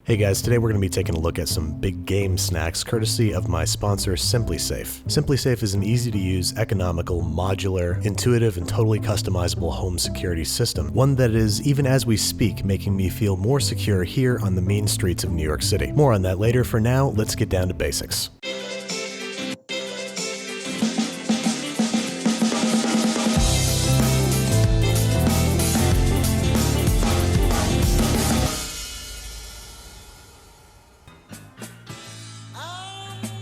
Hey guys, today we're going to be taking a look at some big game snacks courtesy of my sponsor SimpliSafe. SimpliSafe is an easy to use, economical, modular, intuitive, and totally customizable home security system. One that is, even as we speak, making me feel more secure here on the mean streets of New York City. More on that later. For now, let's get down to basics.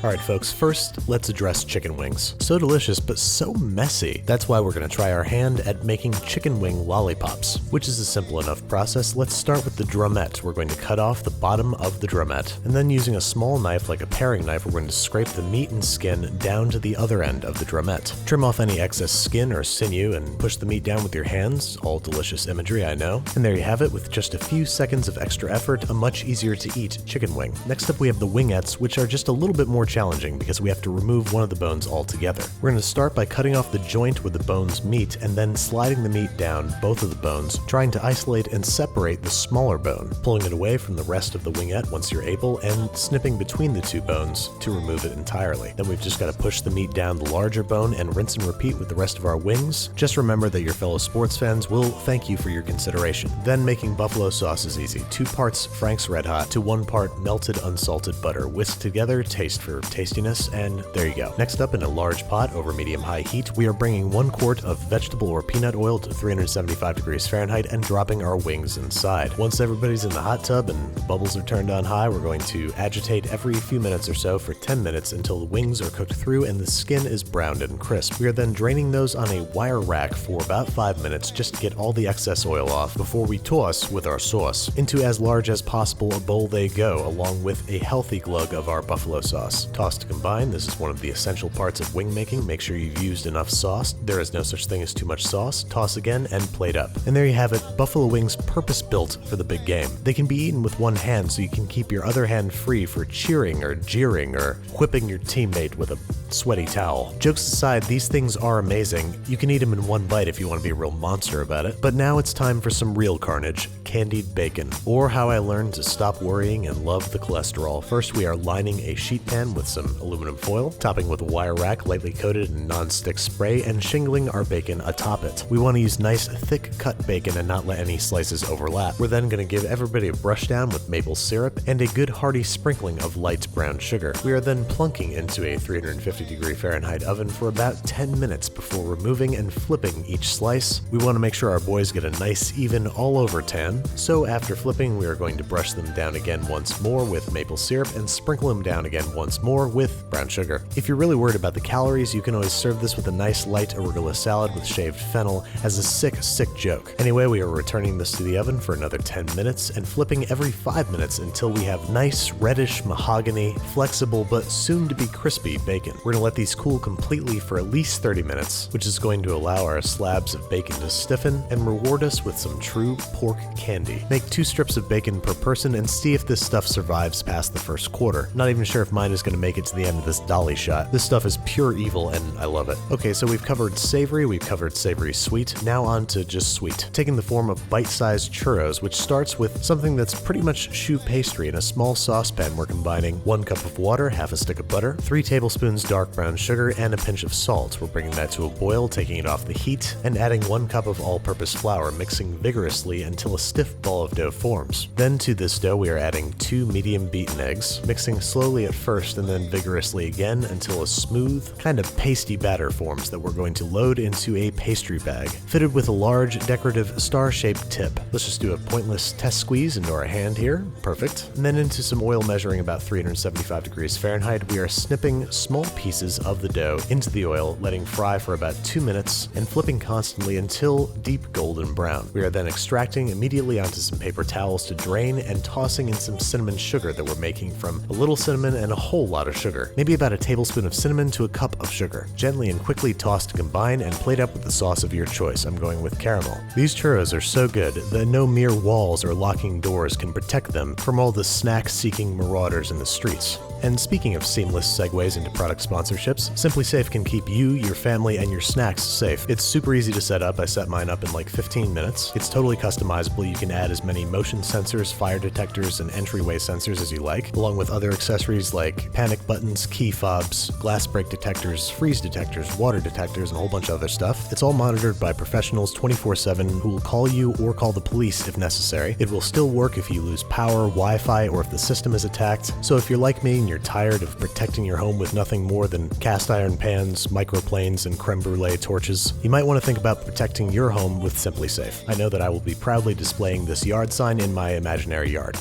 Alright folks, first let's address chicken wings. So delicious, but so messy. That's why we're going to try our hand at making chicken wing lollipops, which is a simple enough process. Let's start with the drumette. We're going to cut off the bottom of the drumette, and then using a small knife like a paring knife, we're going to scrape the meat and skin down to the other end of the drumette. Trim off any excess skin or sinew and push the meat down with your hands. All delicious imagery, I know. And there you have it, with just a few seconds of extra effort, a much easier to eat chicken wing. Next up we have the wingettes, which are just a little bit more challenging because we have to remove one of the bones altogether. We're going to start by cutting off the joint where the bones meet and then sliding the meat down both of the bones, trying to isolate and separate the smaller bone, pulling it away from the rest of the wingette once you're able, and snipping between the two bones to remove it entirely. Then we've just got to push the meat down the larger bone and rinse and repeat with the rest of our wings. Just remember that your fellow sports fans will thank you for your consideration. Then making buffalo sauce is easy. 2 parts Frank's Red Hot to 1 part melted unsalted butter. Whisk together, taste for tastiness, and there you go. Next up, in a large pot over medium-high heat, we are bringing 1 quart of vegetable or peanut oil to 375 degrees Fahrenheit and dropping our wings inside. Once everybody's in the hot tub and the bubbles are turned on high, we're going to agitate every few minutes or so for 10 minutes until the wings are cooked through and the skin is browned and crisp. We are then draining those on a wire rack for about 5 minutes just to get all the excess oil off before we toss with our sauce. Into as large as possible a bowl they go, along with a healthy glug of our buffalo sauce. Toss to combine. This is one of the essential parts of wing making. Make sure you've used enough sauce. There is no such thing as too much sauce. Toss again and plate up. And there you have it, buffalo wings purpose-built for the big game. They can be eaten with one hand so you can keep your other hand free for cheering or jeering or whipping your teammate with a sweaty towel. Jokes aside, these things are amazing. You can eat them in one bite if you want to be a real monster about it. But now it's time for some real carnage, candied bacon, or how I learned to stop worrying and love the cholesterol. First, we are lining a sheet pan with some aluminum foil, topping with a wire rack lightly coated in non-stick spray, and shingling our bacon atop it. We want to use nice thick cut bacon and not let any slices overlap. We're then going to give everybody a brush down with maple syrup and a good hearty sprinkling of light brown sugar. We are then plunking into a 350 degree Fahrenheit oven for about 10 minutes before removing and flipping each slice. We want to make sure our boys get a nice even all over tan, so after flipping we are going to brush them down again once more with maple syrup and sprinkle them down again once more with brown sugar. If you're really worried about the calories, you can always serve this with a nice light arugula salad with shaved fennel as a sick joke. Anyway, we are returning this to the oven for another 10 minutes and flipping every 5 minutes until we have nice reddish mahogany, flexible but soon to be crispy bacon. We're going to let these cool completely for at least 30 minutes, which is going to allow our slabs of bacon to stiffen and reward us with some true pork candy. Make 2 strips of bacon per person and see if this stuff survives past the first quarter. Not even sure if mine is going to make it to the end of this dolly shot. This stuff is pure evil and I love it. Okay, so we've covered savory, we've covered savory sweet, now on to just sweet. Taking the form of bite-sized churros, which starts with something that's pretty much choux pastry. In a small saucepan, we're combining 1 cup of water, half a stick of butter, 3 tablespoons dark brown sugar, and a pinch of salt. We're bringing that to a boil, taking it off the heat, and adding 1 cup of all-purpose flour, mixing vigorously until a stiff ball of dough forms. Then to this dough we are adding 2 medium beaten eggs, mixing slowly at first and then vigorously again until a smooth, kind of pasty batter forms that we're going to load into a pastry bag, fitted with a large decorative star-shaped tip. Let's just do a pointless test squeeze into our hand here. Perfect. And then into some oil measuring about 375 degrees Fahrenheit, we are snipping small pieces of the dough into the oil, letting fry for about 2 minutes and flipping constantly until deep golden brown. We are then extracting immediately onto some paper towels to drain and tossing in some cinnamon sugar that we're making from a little cinnamon and a whole lot of sugar. Maybe about a tablespoon of cinnamon to a cup of sugar. Gently and quickly toss to combine and plate up with the sauce of your choice. I'm going with caramel. These churros are so good that no mere walls or locking doors can protect them from all the snack-seeking marauders in the streets. And speaking of seamless segues into product sponsorships, SimpliSafe can keep you, your family, and your snacks safe. It's super easy to set up. I set mine up in like 15 minutes. It's totally customizable. You can add as many motion sensors, fire detectors, and entryway sensors as you like, along with other accessories like panic buttons, key fobs, glass break detectors, freeze detectors, water detectors, and a whole bunch of other stuff. It's all monitored by professionals 24/7 who will call you or call the police if necessary. It will still work if you lose power, Wi-Fi, or if the system is attacked. So if you're like me and you're tired of protecting your home with nothing more than cast iron pans, microplanes, and creme brulee torches, you might want to think about protecting your home with SimpliSafe. I know that I will be proudly displaying this yard sign in my imaginary yard.